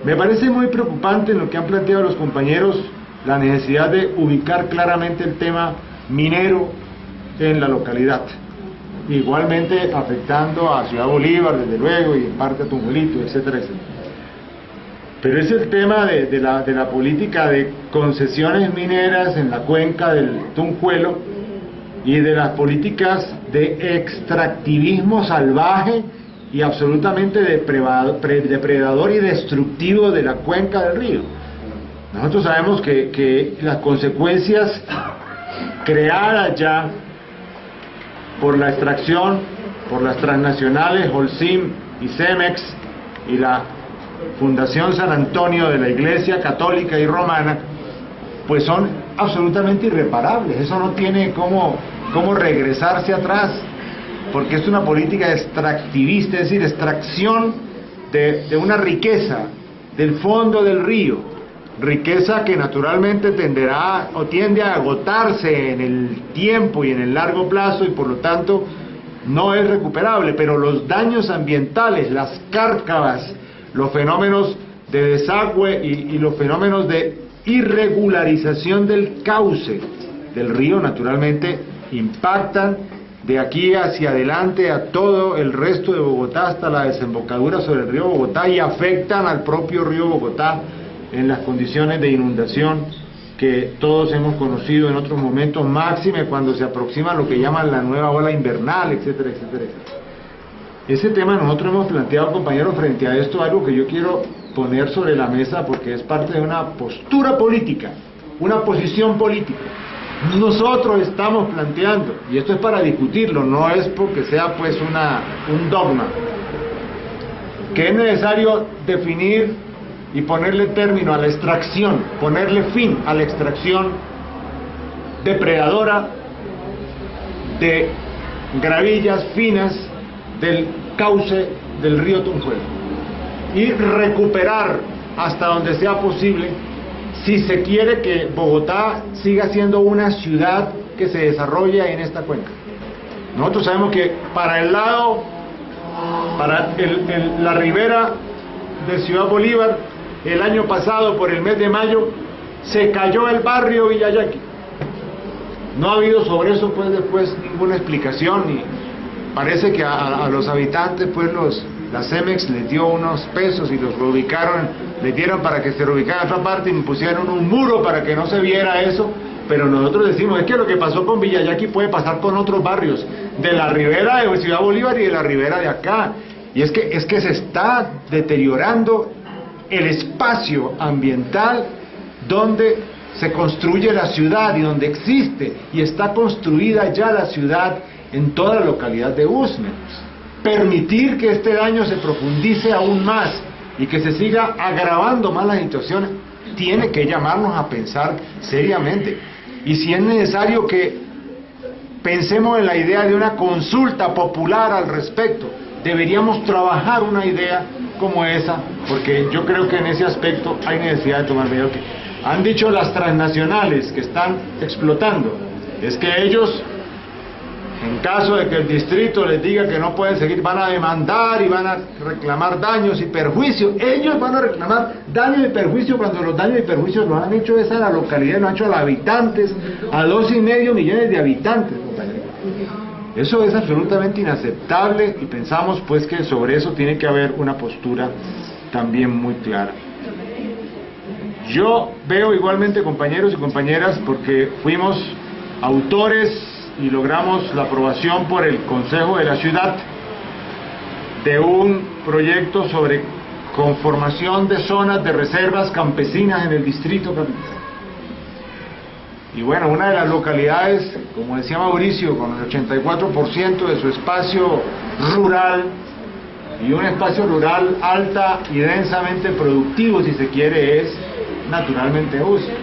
Me parece muy preocupante en lo que han planteado los compañeros la necesidad de ubicar claramente el tema minero en la localidad, igualmente afectando a Ciudad Bolívar, desde luego, y en parte a Tunjuelito, etcétera, etcétera. Pero es el tema de la política de concesiones mineras en la cuenca del Tunjuelo y de las políticas de extractivismo salvaje y absolutamente depredador y destructivo de la cuenca del río. Nosotros sabemos que las consecuencias creadas ya por la extracción, por las transnacionales Holcim y Cemex y la Fundación San Antonio de la Iglesia Católica y Romana, pues son absolutamente irreparables. Eso no tiene cómo regresarse atrás, porque es una política extractivista, es decir, extracción de una riqueza del fondo del río, riqueza que naturalmente tenderá o tiende a agotarse en el tiempo y en el largo plazo, y por lo tanto no es recuperable. Pero los daños ambientales, las cárcavas, los fenómenos de desagüe y los fenómenos de irregularización del cauce del río naturalmente impactan de aquí hacia adelante a todo el resto de Bogotá hasta la desembocadura sobre el río Bogotá, y afectan al propio río Bogotá en las condiciones de inundación que todos hemos conocido en otros momentos, máxime cuando se aproxima lo que llaman la nueva ola invernal, etcétera, etcétera, etcétera. Ese tema nosotros hemos planteado, compañeros, frente a esto, algo que yo quiero poner sobre la mesa porque es parte de una postura política, una posición política. Nosotros estamos planteando, y esto es para discutirlo, no es porque sea pues un dogma, que es necesario definir y ponerle término a la extracción, ponerle fin a la extracción depredadora de gravillas finas del cauce del río Tunjuelo, y recuperar hasta donde sea posible, si se quiere que Bogotá siga siendo una ciudad que se desarrolle en esta cuenca. Nosotros sabemos que para la ribera de Ciudad Bolívar, el año pasado, por el mes de mayo, se cayó el barrio Villayaqui. No ha habido sobre eso pues después ninguna explicación, y parece que a los habitantes pues la Cemex les dio unos pesos y los reubicaron, les dieron para que se reubicaran en otra parte y pusieron un muro para que no se viera eso. Pero nosotros decimos, es que lo que pasó con Villayaqui puede pasar con otros barrios de la ribera de Ciudad Bolívar y de la ribera de acá, y es que se está deteriorando el espacio ambiental donde se construye la ciudad y donde existe y está construida ya la ciudad en toda la localidad de Usme. Permitir que este daño se profundice aún más y que se siga agravando más la situación tiene que llamarnos a pensar seriamente. Y si es necesario que pensemos en la idea de una consulta popular al respecto, deberíamos trabajar una idea como esa, porque yo creo que en ese aspecto hay necesidad de tomar medidas. Han dicho las transnacionales que están explotando, es que ellos, en caso de que el distrito les diga que no pueden seguir, van a demandar y van a reclamar daños y perjuicios. Ellos van a reclamar daños y perjuicios cuando los daños y perjuicios los han hecho esa la localidad, lo han hecho a los habitantes, a 2,5 millones de habitantes. Eso es absolutamente inaceptable, y pensamos pues que sobre eso tiene que haber una postura también muy clara. Yo veo igualmente, compañeros y compañeras, porque fuimos autores y logramos la aprobación por el Consejo de la Ciudad de un proyecto sobre conformación de zonas de reservas campesinas en el distrito capital. Y bueno, una de las localidades, como decía Mauricio, con el 84% de su espacio rural, y un espacio rural alta y densamente productivo, si se quiere, es naturalmente Usme.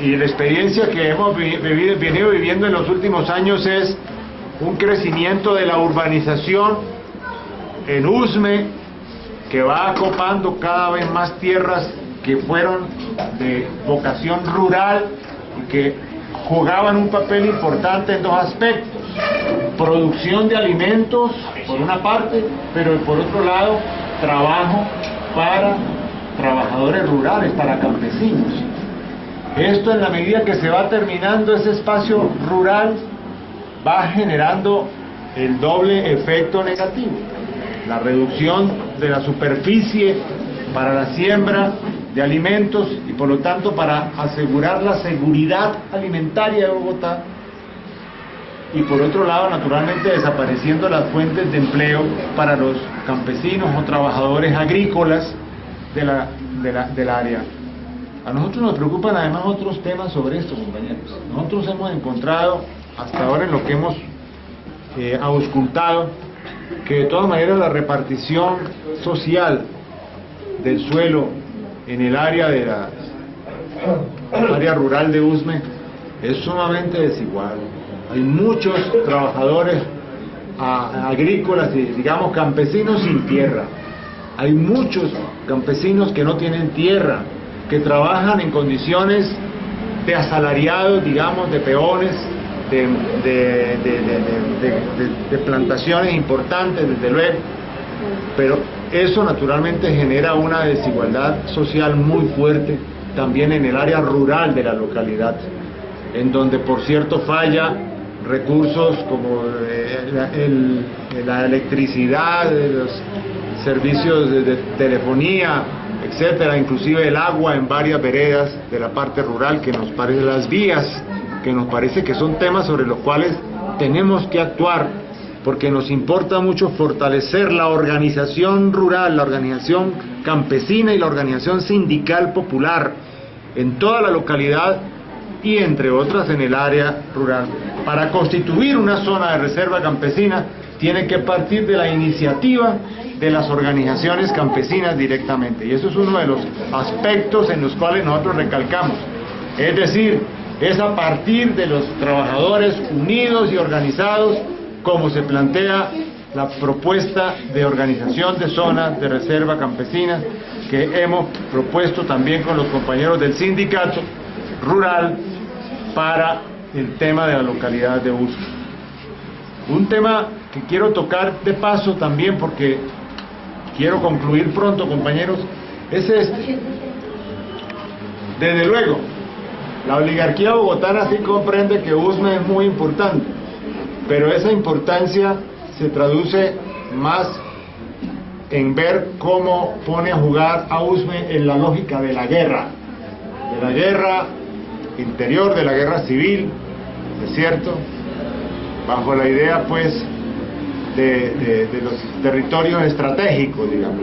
Y la experiencia que hemos venido viviendo en los últimos años es un crecimiento de la urbanización en Usme, que va acopando cada vez más tierras que fueron de vocación rural y que jugaban un papel importante en dos aspectos: producción de alimentos por una parte, pero por otro lado trabajo para trabajadores rurales, para campesinos. Esto, en la medida que se va terminando ese espacio rural, va generando el doble efecto negativo: la reducción de la superficie para la siembra de alimentos y por lo tanto para asegurar la seguridad alimentaria de Bogotá, y por otro lado, naturalmente, desapareciendo las fuentes de empleo para los campesinos o trabajadores agrícolas del área. A nosotros nos preocupan además otros temas sobre esto, compañeros. Nosotros hemos encontrado hasta ahora, en lo que hemos auscultado, que de todas maneras la repartición social del suelo en el área de la área rural de Usme es sumamente desigual. Hay muchos trabajadores agrícolas y, digamos, campesinos sin tierra. Hay muchos campesinos que no tienen tierra, que trabajan en condiciones de asalariados, digamos, de peones, de plantaciones importantes, desde luego, pero eso naturalmente genera una desigualdad social muy fuerte también en el área rural de la localidad, en donde, por cierto, falla recursos como la electricidad, los servicios de telefonía, etcétera, inclusive el agua en varias veredas de la parte rural, que nos parece, las vías, que nos parece que son temas sobre los cuales tenemos que actuar, porque nos importa mucho fortalecer la organización rural, la organización campesina y la organización sindical popular en toda la localidad y entre otras en el área rural. Para constituir una zona de reserva campesina tiene que partir de la iniciativa de las organizaciones campesinas directamente, y eso es uno de los aspectos en los cuales nosotros recalcamos. Es decir, es a partir de los trabajadores unidos y organizados como se plantea la propuesta de organización de zonas de reserva campesina que hemos propuesto también con los compañeros del sindicato rural para el tema de la localidad de Usme. Un tema que quiero tocar de paso también, porque quiero concluir pronto, compañeros, es este. Desde luego, la oligarquía bogotana sí comprende que Usme es muy importante, pero esa importancia se traduce más en ver cómo pone a jugar a Usme en la lógica de la guerra interior, de la guerra civil, ¿es cierto?, bajo la idea pues de los territorios estratégicos, digamos.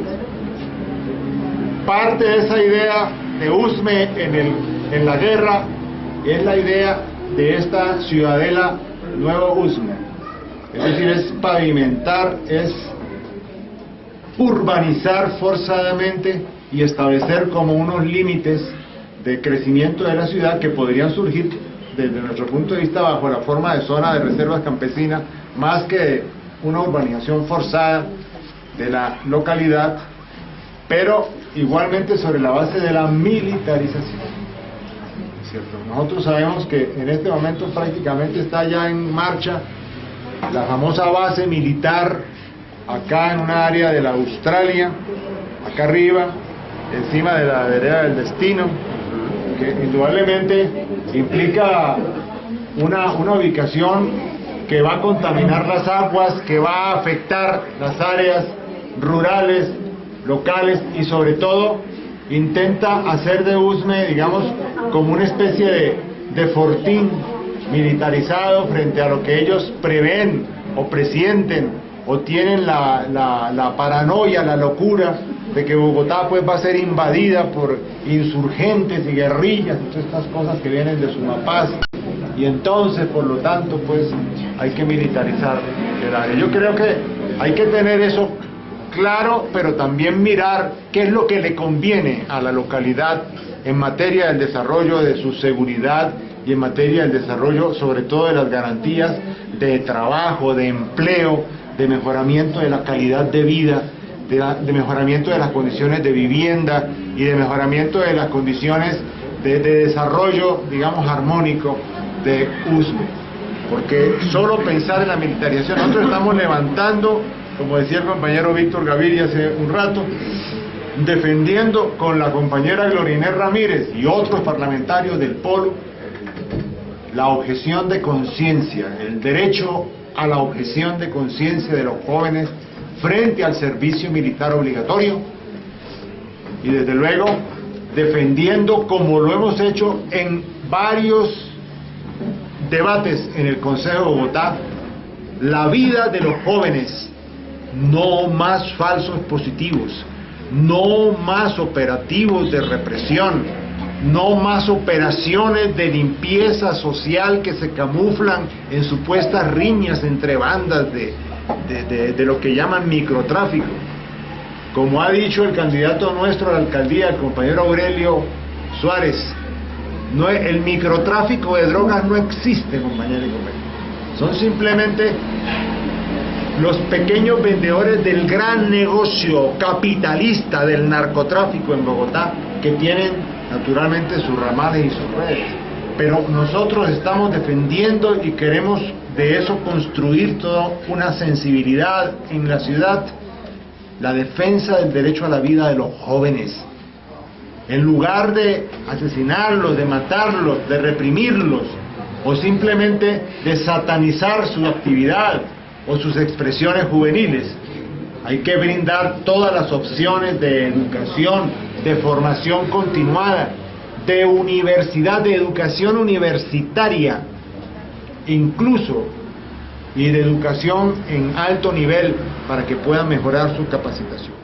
Parte de esa idea de Usme en la guerra es la idea de esta ciudadela Nuevo Usme, es decir, es pavimentar, es urbanizar forzadamente y establecer como unos límites de crecimiento de la ciudad que podrían surgir desde nuestro punto de vista bajo la forma de zona de reservas campesinas, más que una urbanización forzada de la localidad, pero igualmente sobre la base de la militarización, ¿cierto? Nosotros sabemos que en este momento prácticamente está ya en marcha la famosa base militar acá en una área de la Australia, acá arriba, encima de la vereda del Destino, que indudablemente implica una ubicación que va a contaminar las aguas, que va a afectar las áreas rurales, locales, y sobre todo intenta hacer de Usme, digamos, como una especie de fortín militarizado frente a lo que ellos prevén o presienten o tienen la paranoia, la locura de que Bogotá pues va a ser invadida por insurgentes y guerrillas y todas estas cosas que vienen de Sumapaz, y entonces por lo tanto pues hay que militarizar el área. Yo creo que hay que tener eso claro, pero también mirar qué es lo que le conviene a la localidad en materia del desarrollo de su seguridad y en materia del desarrollo sobre todo de las garantías de trabajo, de empleo, de mejoramiento de la calidad de vida, de mejoramiento de las condiciones de vivienda y de mejoramiento de las condiciones de desarrollo, digamos, armónico de Usme. Porque solo pensar en la militarización, nosotros estamos levantando, como decía el compañero Víctor Gaviria hace un rato, defendiendo con la compañera Gloria Inés Ramírez y otros parlamentarios del Polo la objeción de conciencia, el derecho a la objeción de conciencia de los jóvenes frente al servicio militar obligatorio, y desde luego defendiendo, como lo hemos hecho en varios debates en el Consejo de Bogotá, la vida de los jóvenes. No más falsos positivos, no más operativos de represión, no más operaciones de limpieza social que se camuflan en supuestas riñas entre bandas de lo que llaman microtráfico. Como ha dicho el candidato nuestro a la alcaldía, el compañero Aurelio Suárez, el microtráfico de drogas no existe, compañeros y compañeros. Son simplemente los pequeños vendedores del gran negocio capitalista del narcotráfico en Bogotá, que tienen naturalmente sus ramales y sus redes. Pero nosotros estamos defendiendo y queremos de eso construir toda una sensibilidad en la ciudad, la defensa del derecho a la vida de los jóvenes. En lugar de asesinarlos, de matarlos, de reprimirlos, o simplemente de satanizar su actividad o sus expresiones juveniles, hay que brindar todas las opciones de educación, de formación continuada, de universidad, de educación universitaria, incluso, y de educación en alto nivel para que puedan mejorar su capacitación.